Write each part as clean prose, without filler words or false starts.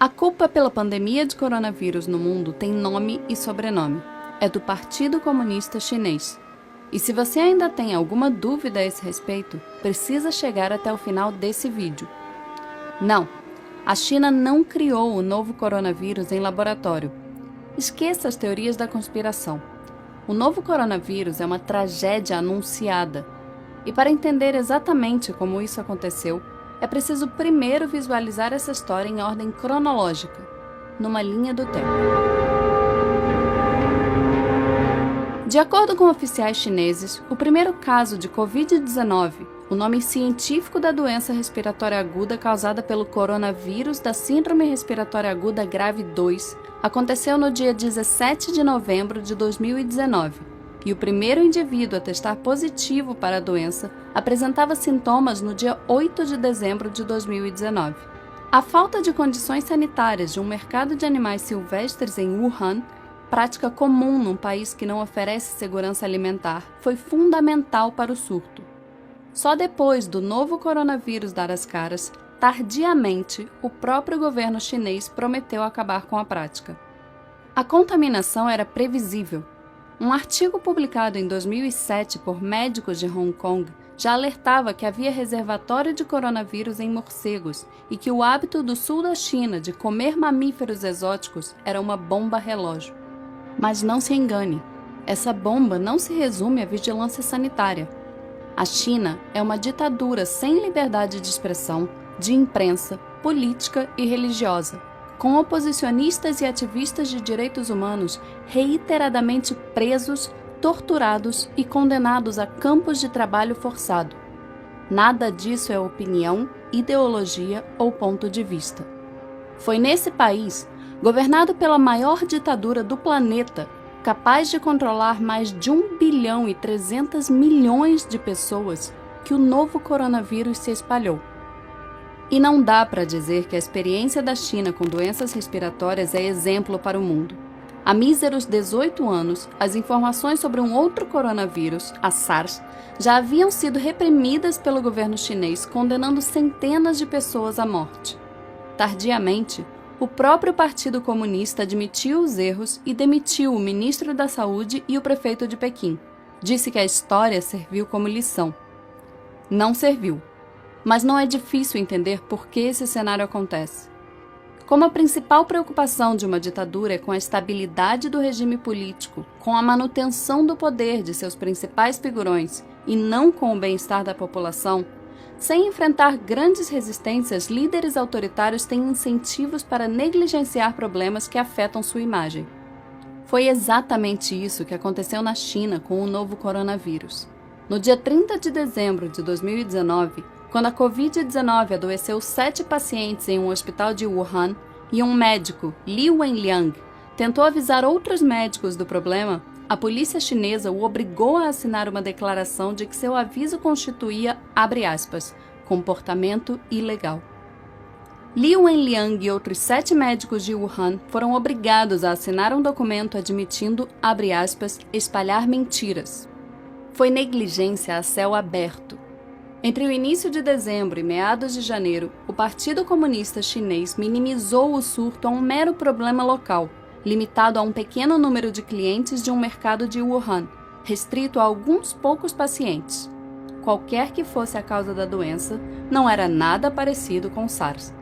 A culpa pela pandemia de coronavírus no mundo tem nome e sobrenome. É do Partido Comunista Chinês. E se você ainda tem alguma dúvida a esse respeito, precisa chegar até o final desse vídeo. Não, a China não criou o novo coronavírus em laboratório. Esqueça as teorias da conspiração. O novo coronavírus é uma tragédia anunciada. E para entender exatamente como isso aconteceu, é preciso primeiro visualizar essa história em ordem cronológica, numa linha do tempo. De acordo com oficiais chineses, o primeiro caso de Covid-19, o nome científico da doença respiratória aguda causada pelo coronavírus da Síndrome Respiratória Aguda Grave 2, aconteceu no dia 17 de novembro de 2019. E o primeiro indivíduo a testar positivo para a doença apresentava sintomas no dia 8 de dezembro de 2019. A falta de condições sanitárias de um mercado de animais silvestres em Wuhan, prática comum num país que não oferece segurança alimentar, foi fundamental para o surto. Só depois do novo coronavírus dar as caras, tardiamente, o próprio governo chinês prometeu acabar com a prática. A contaminação era previsível. Um artigo publicado em 2007 por médicos de Hong Kong já alertava que havia reservatório de coronavírus em morcegos e que o hábito do sul da China de comer mamíferos exóticos era uma bomba relógio. Mas não se engane, essa bomba não se resume à vigilância sanitária. A China é uma ditadura sem liberdade de expressão, de imprensa, política e religiosa, com oposicionistas e ativistas de direitos humanos reiteradamente presos, torturados e condenados a campos de trabalho forçado. Nada disso é opinião, ideologia ou ponto de vista. Foi nesse país, governado pela maior ditadura do planeta, capaz de controlar mais de 1 bilhão e 300 milhões de pessoas, que o novo coronavírus se espalhou. E não dá para dizer que a experiência da China com doenças respiratórias é exemplo para o mundo. Há míseros 18 anos, as informações sobre um outro coronavírus, a SARS, já haviam sido reprimidas pelo governo chinês, condenando centenas de pessoas à morte. Tardiamente, o próprio Partido Comunista admitiu os erros e demitiu o ministro da Saúde e o prefeito de Pequim. Disse que a história serviu como lição. Não serviu. Mas não é difícil entender por que esse cenário acontece. Como a principal preocupação de uma ditadura é com a estabilidade do regime político, com a manutenção do poder de seus principais figurões e não com o bem-estar da população, sem enfrentar grandes resistências, líderes autoritários têm incentivos para negligenciar problemas que afetam sua imagem. Foi exatamente isso que aconteceu na China com o novo coronavírus. No dia 30 de dezembro de 2019, quando a Covid-19 adoeceu 7 pacientes em um hospital de Wuhan e um médico, Li Wenliang, tentou avisar outros médicos do problema, a polícia chinesa o obrigou a assinar uma declaração de que seu aviso constituía, abre aspas, comportamento ilegal. Li Wenliang e outros 7 médicos de Wuhan foram obrigados a assinar um documento admitindo, abre aspas, espalhar mentiras. Foi negligência a céu aberto. Entre o início de dezembro e meados de janeiro, o Partido Comunista Chinês minimizou o surto a um mero problema local, limitado a um pequeno número de clientes de um mercado de Wuhan, restrito a alguns poucos pacientes. Qualquer que fosse a causa da doença, não era nada parecido com SARS.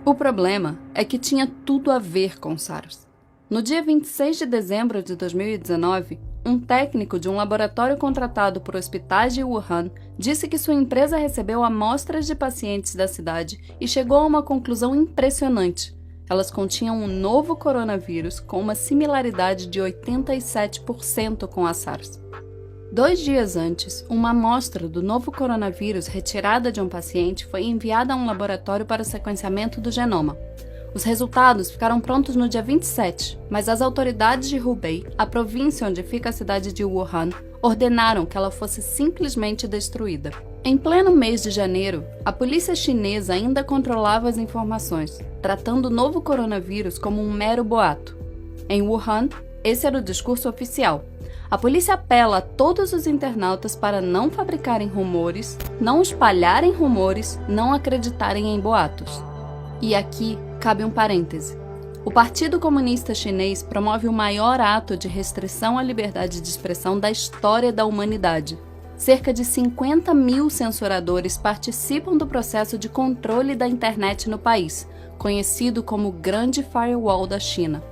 O problema é que tinha tudo a ver com SARS. No dia 26 de dezembro de 2019, um técnico de um laboratório contratado por hospitais de Wuhan disse que sua empresa recebeu amostras de pacientes da cidade e chegou a uma conclusão impressionante. Elas continham um novo coronavírus com uma similaridade de 87% com a SARS. 2 dias antes, uma amostra do novo coronavírus retirada de um paciente foi enviada a um laboratório para o sequenciamento do genoma. Os resultados ficaram prontos no dia 27, mas as autoridades de Hubei, a província onde fica a cidade de Wuhan, ordenaram que ela fosse simplesmente destruída. Em pleno mês de janeiro, a polícia chinesa ainda controlava as informações, tratando o novo coronavírus como um mero boato. Em Wuhan, esse era o discurso oficial. A polícia apela a todos os internautas para não fabricarem rumores, não espalharem rumores, não acreditarem em boatos. E aqui cabe um parêntese. O Partido Comunista Chinês promove o maior ato de restrição à liberdade de expressão da história da humanidade. Cerca de 50 mil censuradores participam do processo de controle da internet no país, conhecido como Grande Firewall da China.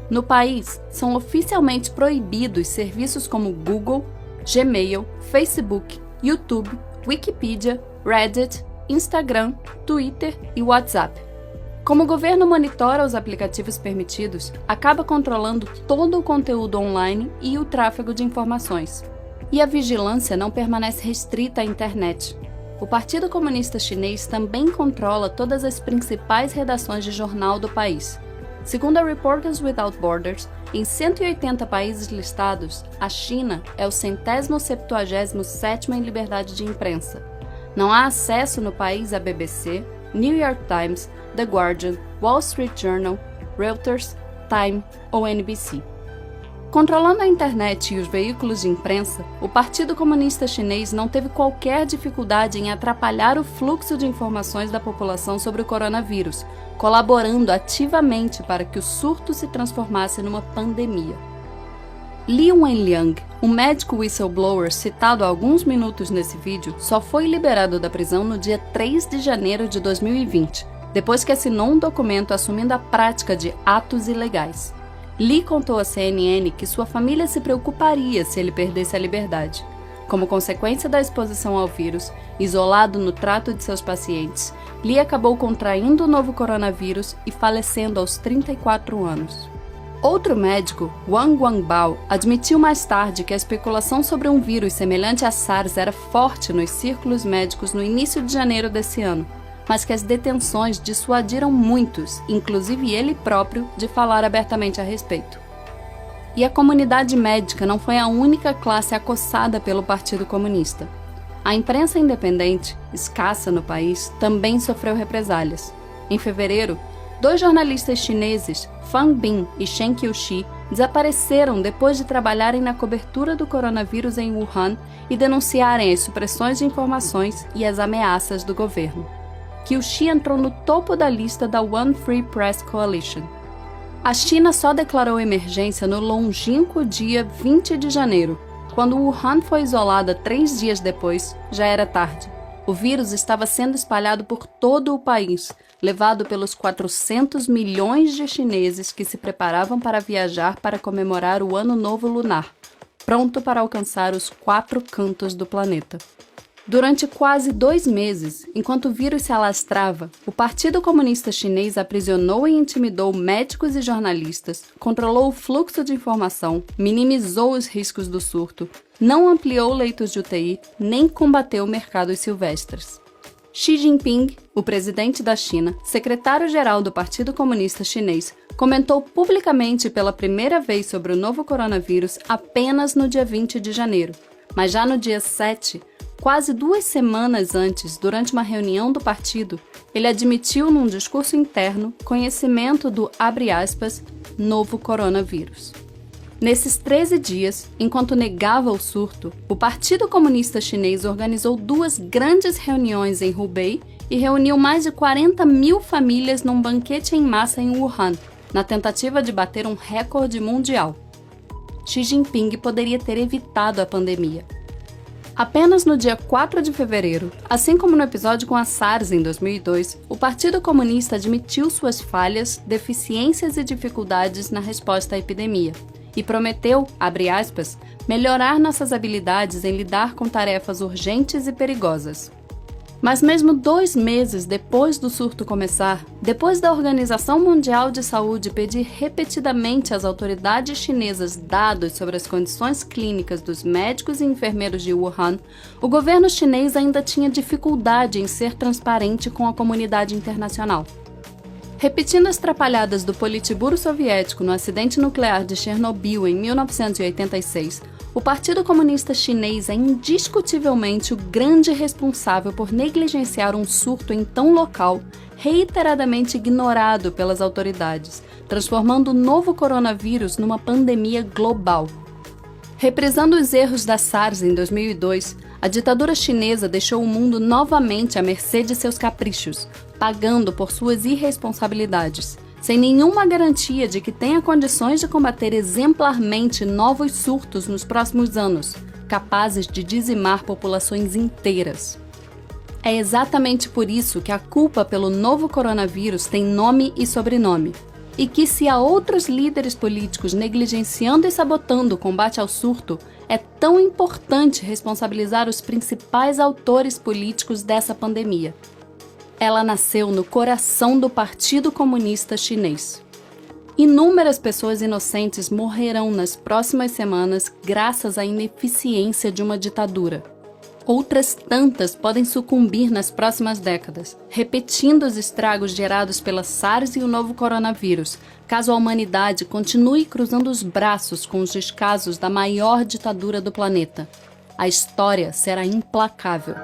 No país, são oficialmente proibidos serviços como Google, Gmail, Facebook, YouTube, Wikipedia, Reddit, Instagram, Twitter e WhatsApp. Como o governo monitora os aplicativos permitidos, acaba controlando todo o conteúdo online e o tráfego de informações. E a vigilância não permanece restrita à internet. O Partido Comunista Chinês também controla todas as principais redações de jornal do país. Segundo a Reporters Without Borders, em 180 países listados, a China é o 177º em liberdade de imprensa. Não há acesso no país à BBC, New York Times, The Guardian, Wall Street Journal, Reuters, Time ou NBC. Controlando a internet e os veículos de imprensa, o Partido Comunista Chinês não teve qualquer dificuldade em atrapalhar o fluxo de informações da população sobre o coronavírus, colaborando ativamente para que o surto se transformasse numa pandemia. Li Wenliang, um médico whistleblower citado há alguns minutos nesse vídeo, só foi liberado da prisão no dia 3 de janeiro de 2020, depois que assinou um documento assumindo a prática de atos ilegais. Li contou à CNN que sua família se preocuparia se ele perdesse a liberdade. Como consequência da exposição ao vírus, isolado no trato de seus pacientes, Li acabou contraindo o novo coronavírus e falecendo aos 34 anos. Outro médico, Wang Wangbao, admitiu mais tarde que a especulação sobre um vírus semelhante a SARS era forte nos círculos médicos no início de janeiro desse ano, mas que as detenções dissuadiram muitos, inclusive ele próprio, de falar abertamente a respeito. E a comunidade médica não foi a única classe acossada pelo Partido Comunista. A imprensa independente, escassa no país, também sofreu represálias. Em fevereiro, 2 jornalistas chineses, Fang Bin e Shen Qiuxi, desapareceram depois de trabalharem na cobertura do coronavírus em Wuhan e denunciarem as supressões de informações e as ameaças do governo. Qiuxi entrou no topo da lista da One Free Press Coalition. A China só declarou emergência no longínquo dia 20 de janeiro. Quando Wuhan foi isolada 3 dias depois, já era tarde. O vírus estava sendo espalhado por todo o país, levado pelos 400 milhões de chineses que se preparavam para viajar para comemorar o Ano Novo Lunar, pronto para alcançar os 4 cantos do planeta. Durante quase 2 meses, enquanto o vírus se alastrava, o Partido Comunista Chinês aprisionou e intimidou médicos e jornalistas, controlou o fluxo de informação, minimizou os riscos do surto, não ampliou leitos de UTI, nem combateu mercados silvestres. Xi Jinping, o presidente da China, secretário-geral do Partido Comunista Chinês, comentou publicamente pela primeira vez sobre o novo coronavírus apenas no dia 20 de janeiro, mas já no dia 7, quase 2 semanas antes, durante uma reunião do partido, ele admitiu num discurso interno conhecimento do, abre aspas, novo coronavírus. Nesses 13 dias, enquanto negava o surto, o Partido Comunista Chinês organizou 2 grandes reuniões em Hubei e reuniu mais de 40 mil famílias num banquete em massa em Wuhan, na tentativa de bater um recorde mundial. Xi Jinping poderia ter evitado a pandemia. Apenas no dia 4 de fevereiro, assim como no episódio com a SARS em 2002, o Partido Comunista admitiu suas falhas, deficiências e dificuldades na resposta à epidemia e prometeu, abre aspas, melhorar nossas habilidades em lidar com tarefas urgentes e perigosas. Mas mesmo 2 meses depois do surto começar, depois da Organização Mundial de Saúde pedir repetidamente às autoridades chinesas dados sobre as condições clínicas dos médicos e enfermeiros de Wuhan, o governo chinês ainda tinha dificuldade em ser transparente com a comunidade internacional. Repetindo as trapalhadas do Politburo soviético no acidente nuclear de Chernobyl em 1986, o Partido Comunista Chinês é indiscutivelmente o grande responsável por negligenciar um surto em tão local, reiteradamente ignorado pelas autoridades, transformando o novo coronavírus numa pandemia global. Reprisando os erros da SARS em 2002, a ditadura chinesa deixou o mundo novamente à mercê de seus caprichos, pagando por suas irresponsabilidades, sem nenhuma garantia de que tenha condições de combater exemplarmente novos surtos nos próximos anos, capazes de dizimar populações inteiras. É exatamente por isso que a culpa pelo novo coronavírus tem nome e sobrenome, e que se há outros líderes políticos negligenciando e sabotando o combate ao surto, é tão importante responsabilizar os principais autores políticos dessa pandemia. Ela nasceu no coração do Partido Comunista Chinês. Inúmeras pessoas inocentes morrerão nas próximas semanas graças à ineficiência de uma ditadura. Outras tantas podem sucumbir nas próximas décadas, repetindo os estragos gerados pela SARS e o novo coronavírus, caso a humanidade continue cruzando os braços com os descasos da maior ditadura do planeta. A história será implacável.